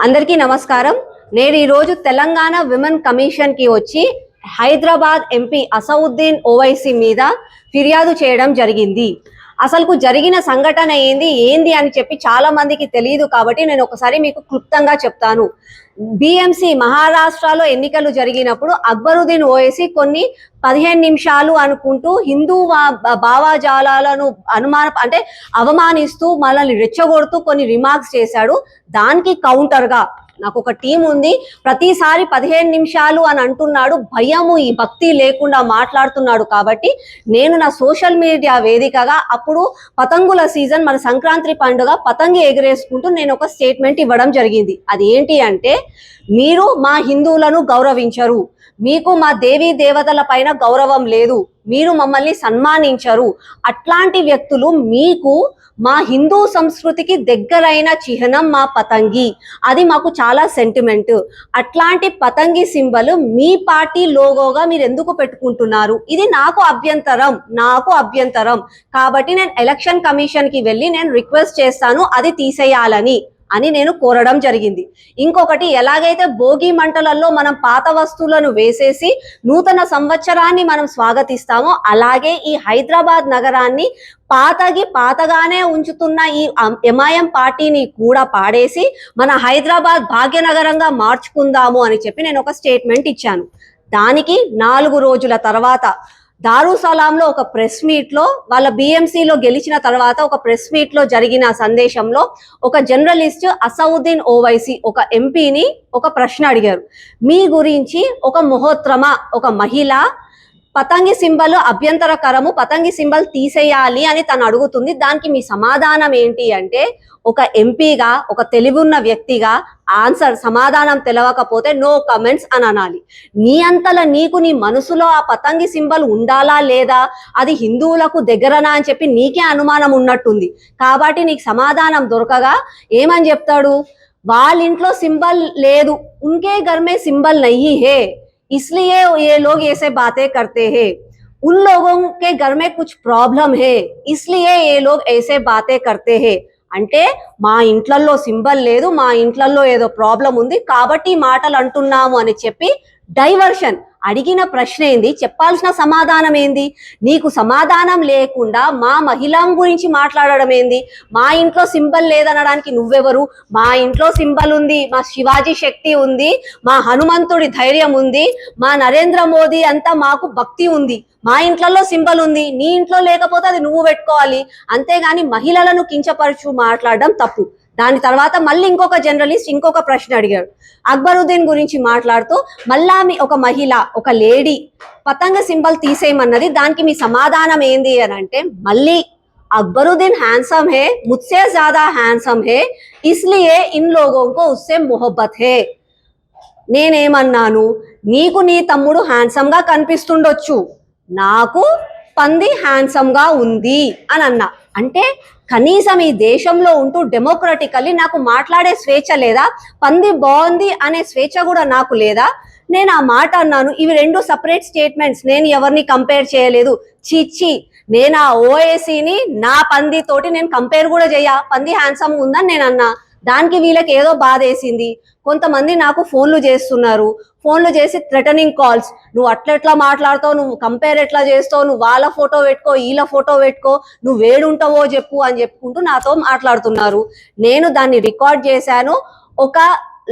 అందరికీ నమస్కారం. నేను ఈ రోజు తెలంగాణ విమెన్ కమిషన్ కి వచ్చి హైదరాబాద్ ఎంపీ అసౌద్దీన్ ఓవైసీ మీద ఫిర్యాదు చేయడం జరిగింది. అసలు జరిగిన సంఘటన ఏంది అని చెప్పి చాలా మందికి తెలియదు కాబట్టి నేను ఒకసారి మీకు క్లుప్తంగా చెప్తాను. బిఎంసి మహారాష్ట్రలో ఎన్నికలు జరిగినప్పుడు అక్బరుద్దీన్ ఓవైసీ కొన్ని 15 నిమిషాలు అనుకుంటూ హిందూ భావజాలాలను అవమానిస్తూ మనల్ని రెచ్చగొడుతూ కొన్ని రిమార్క్స్ చేశాడు. దానికి కౌంటర్ గా నాకు ఒక టీం ఉంది. ప్రతిసారి 15 నిమిషాలు అని అంటున్నాడు, భయము ఈ భక్తి లేకుండా మాట్లాడుతున్నాడు. కాబట్టి నేను నా సోషల్ మీడియా వేదికగా అప్పుడు పతంగుల సీజన్, మన సంక్రాంతి పండుగ పతంగి ఎగిరేసుకుంటూ నేను ఒక స్టేట్మెంట్ ఇవ్వడం జరిగింది. అది ఏంటి అంటే, మీరు మా హిందువులను గౌరవించరు, మీకు మా దేవీ దేవతల పైన గౌరవం లేదు, మీరు మమ్మల్ని సన్మానించరు. అట్లాంటి వ్యక్తులు మీకు మా హిందూ సంస్కృతికి దగ్గరైన చిహ్నం మా పతంగి, అది మాకు చాలా సెంటిమెంట్. అట్లాంటి పతంగి సింబల్ మీ పార్టీ లోగోగా మీరు ఎందుకు పెట్టుకుంటున్నారు? ఇది నాకు అభ్యంతరం. కాబట్టి నేను ఎలక్షన్ కమిషన్ కి వెళ్ళి నేను రిక్వెస్ట్ చేస్తాను అది తీసేయాలని అని నేను కోరడం జరిగింది. ఇంకొకటి, ఎలాగైతే భోగి మంటలలో మనం పాత వస్తువులను వేసేసి నూతన సంవత్సరాన్ని మనం స్వాగతిస్తామో, అలాగే ఈ హైదరాబాద్ నగరాన్ని పాతగానే ఉంచుతున్న ఈ ఎంఐఎం పార్టీని కూడా పాడేసి మన హైదరాబాద్ భాగ్యనగరంగా మార్చుకుందాము అని చెప్పి నేను ఒక స్టేట్మెంట్ ఇచ్చాను. దానికి 4 రోజుల తర్వాత దారుసలాంలో ఒక ప్రెస్ మీట్ లో, వాళ్ళ బిఎంసీలో గెలిచిన తర్వాత ఒక ప్రెస్ మీట్ లో జరిగిన సందేశంలో ఒక జర్నలిస్ట్ అసౌద్దీన్ ఓవైసీ ఒక ఎంపీని ఒక ప్రశ్న అడిగారు. మీ గురించి ఒక మహోత్తమ ఒక మహిళ పతంగి సింబల్ అభ్యంతరకరము, పతంగి సింబల్ తీసేయాలి అని తను అడుగుతుంది. దానికి మీ సమాధానం ఏంటి అంటే, ఒక ఎంపీగా, ఒక తెలివి ఉన్న వ్యక్తిగా సమాధానం తెలవకపోతే నో కమెంట్స్ అని అనాలి. నీ అంతలా నీకు నీ మనసులో ఆ పతంగి సింబల్ ఉండాలా లేదా, అది హిందువులకు దగ్గరనా అని చెప్పి నీకే అనుమానం ఉన్నట్టుంది. కాబట్టి నీకు సమాధానం దొరకగా ఏమని చెప్తాడు, వాళ్ళ ఇంట్లో సింబల్ లేదు, ఉన్కే ఘర్ మే సింబల్ నహీ హే, इसलिए ये लोग ऐसे बातें करते हैं, उन लोगों के घर में कुछ प्रॉब्लम है इसलिए ये लोग ऐसे बातें करते हैं. అంటే మా ఇంట్లలో సింబల్ లేదు, మా ఇంట్లలో ఏదో ప్రాబ్లం ఉంది కాబట్టి మాటలు అంటున్నాము అని చెప్పి డైవర్షన్. అడిగిన ప్రశ్న ఏంది, చెప్పాల్సిన సమాధానం ఏంది? నీకు సమాధానం లేకుండా మా మహిళం గురించి మాట్లాడడం ఏంది? మా ఇంట్లో సింబల్ లేదనడానికి నువ్వెవరు? మా ఇంట్లో సింబల్ ఉంది, మా శివాజీ శక్తి ఉంది, మా హనుమంతుడి ధైర్యం ఉంది, మా నరేంద్ర మోదీ అంతా మాకు భక్తి ఉంది, మా ఇంట్లలో సింబల్ ఉంది. నీ ఇంట్లో లేకపోతే అది నువ్వు పెట్టుకోవాలి. అంతేగాని మహిళలను కించపరచు మాట్లాడడం తప్పు. దాని తర్వాత మళ్ళీ ఇంకొక జర్నలిస్ట్ ఇంకొక ప్రశ్న అడిగాడు. అక్బరుద్దీన్ గురించి మాట్లాడుతూ మళ్ళా ఒక మహిళ, ఒక లేడీ పతంగ సింబల్ తీసేయమన్నది, దానికి మీ సమాధానం ఏంది అని అంటే, మళ్ళీ అక్బరుద్దీన్ హ్యాండ్సమ్ హే, ముజ్సే జ్యాదా హ్యాండ్సమ్ హే, ఇస్లియే ఇన్ లోగోं को उससे मोहब्बत है. నేనేమన్నాను, నీకు నీ తమ్ముడు హ్యాండ్సమ్ గా కనిపిస్తుండొచ్చు, నాకు పంది హ్యాండ్సమ్ గా ఉంది అని అన్నా. అంటే కనీసం ఈ దేశంలో ఉంటూ డెమోక్రటికల్లీ నాకు మాట్లాడే స్వేచ్ఛ లేదా? పంది బాగుంది అనే స్వేచ్ఛ కూడా నాకు లేదా? నేను ఆ మాట అన్నాను. ఇవి 2 సపరేట్ స్టేట్మెంట్స్. నేను ఎవరిని కంపేర్ చేయలేదు. చీచి, నేను ఆ ఓఏసీని నా పంది తోటి నేను కంపేర్ కూడా పంది హ్యాండ్సమ్ ఉందని నేను అన్నా. దానికి వీళ్ళకి ఏదో బాధ వేసింది. కొంతమంది నాకు ఫోన్లు చేస్తున్నారు, ఫోన్లు చేసి థ్రెటనింగ్ కాల్స్, నువ్వు అట్లెట్లా మాట్లాడతావు, నువ్వు కంపేర్ ఎట్లా చేస్తావు, నువ్వు వాళ్ళ ఫోటో పెట్టుకో, వీళ్ళ ఫోటో పెట్టుకో, నువ్వు వేడుంటావో చెప్పు అని చెప్పుకుంటూ నాతో మాట్లాడుతున్నారు. నేను దాన్ని రికార్డ్ చేశాను. ఒక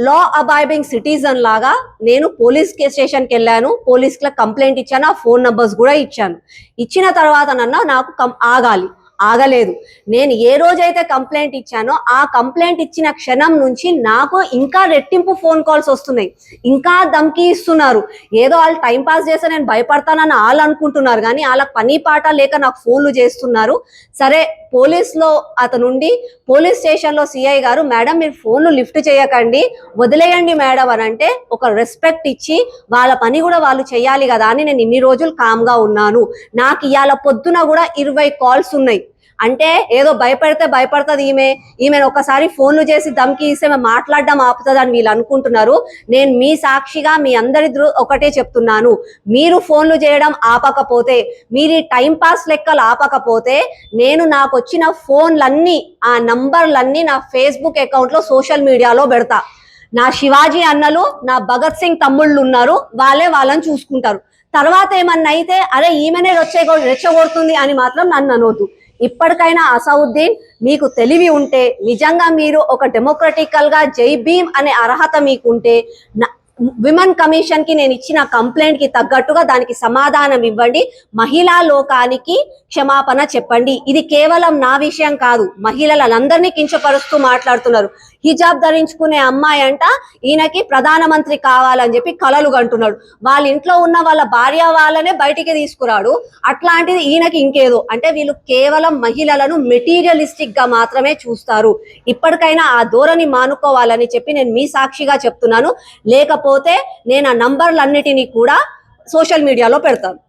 లా అబైడింగ్ సిటిజన్ లాగా నేను పోలీస్ స్టేషన్కి వెళ్ళాను, పోలీస్కి కంప్లైంట్ ఇచ్చాను, ఆ ఫోన్ నంబర్స్ కూడా ఇచ్చాను. ఇచ్చిన తర్వాత నాకు ఆగలేదు. నేను ఏ రోజైతే కంప్లైంట్ ఇచ్చానో ఆ కంప్లైంట్ ఇచ్చిన క్షణం నుంచి నాకు ఇంకా రెట్టింపు ఫోన్ కాల్స్ వస్తున్నాయి, ఇంకా ధమ్కి ఇస్తున్నారు. ఏదో వాళ్ళు టైం పాస్ చేస్తే నేను భయపడతానని వాళ్ళు అనుకుంటున్నారు, కానీ వాళ్ళకి పని పాట లేక నాకు ఫోన్లు చేస్తున్నారు. సరే, పోలీస్లో అతనుండి పోలీస్ స్టేషన్లో సిఐ గారు, మేడం మీరు ఫోన్లు లిఫ్ట్ చేయకండి, వదిలేయండి మేడం అని అంటే, ఒక రెస్పెక్ట్ ఇచ్చి వాళ్ళ పని కూడా వాళ్ళు చేయాలి కదా అని నేను ఇన్ని రోజులు కామ్గా ఉన్నాను. నాకు ఇవాళ పొద్దున కూడా 20 కాల్స్ ఉన్నాయి. అంటే ఏదో భయపడుతుంది ఈమెను ఒకసారి ఫోన్లు చేసి ధమ్కి ఇస్తే మాట్లాడడం ఆపుతుందని వీళ్ళు అనుకుంటున్నారు. నేను మీ సాక్షిగా మీ అందరి ఒకటే చెప్తున్నాను, మీరు ఫోన్లు చేయడం ఆపకపోతే, మీరు టైం పాస్ లెక్కలు ఆపకపోతే, నేను నాకు వచ్చిన ఫోన్లన్నీ, ఆ నంబర్లన్నీ నా ఫేస్బుక్ అకౌంట్లో సోషల్ మీడియాలో పెడతా. నా శివాజీ అన్నలు నా భగత్ సింగ్ తమ్ముళ్ళు ఉన్నారు, వాళ్ళని చూసుకుంటారు. తర్వాత ఏమన్నా అయితే అరే ఈమెనే రెచ్చగొడుతుంది అని మాత్రం నన్ను అనొద్దు. ఇప్పటికైనా అసౌద్దీన్ మీకు తెలివి ఉంటే, నిజంగా మీరు ఒక డెమోక్రటికల్ గా జై భీమ్ అనే అర్హత మీకుంటే విమెన్ కమిషన్ కి నేను ఇచ్చిన కంప్లైంట్ కి తగ్గట్టుగా దానికి సమాధానం ఇవ్వండి. మహిళా లోకానికి క్షమాపణ చెప్పండి. ఇది కేవలం నా విషయం కాదు, మహిళలందరినీ కించపరుస్తూ మాట్లాడుతున్నారు. హిజాబ్ ధరించుకునే అమ్మాయి అంట ఈయనకి ప్రధానమంత్రి కావాలని చెప్పి కలలు కంటున్నాడు. వాళ్ళ ఇంట్లో ఉన్న వాళ్ళ భార్య వాళ్ళనే బయటికి తీసుకురాడు, అట్లాంటిది ఈయనకి ఇంకేదో. అంటే వీళ్ళు కేవలం మహిళలను మెటీరియలిస్టిక్ గా మాత్రమే చూస్తారు. ఇప్పటికైనా ఆ ధోరణి మానుకోవాలని చెప్పి నేను మీ సాక్షిగా చెప్తున్నాను. లేకపోతే నేను ఆ నంబర్లన్నిటినీ కూడా సోషల్ మీడియాలో పెడతాను.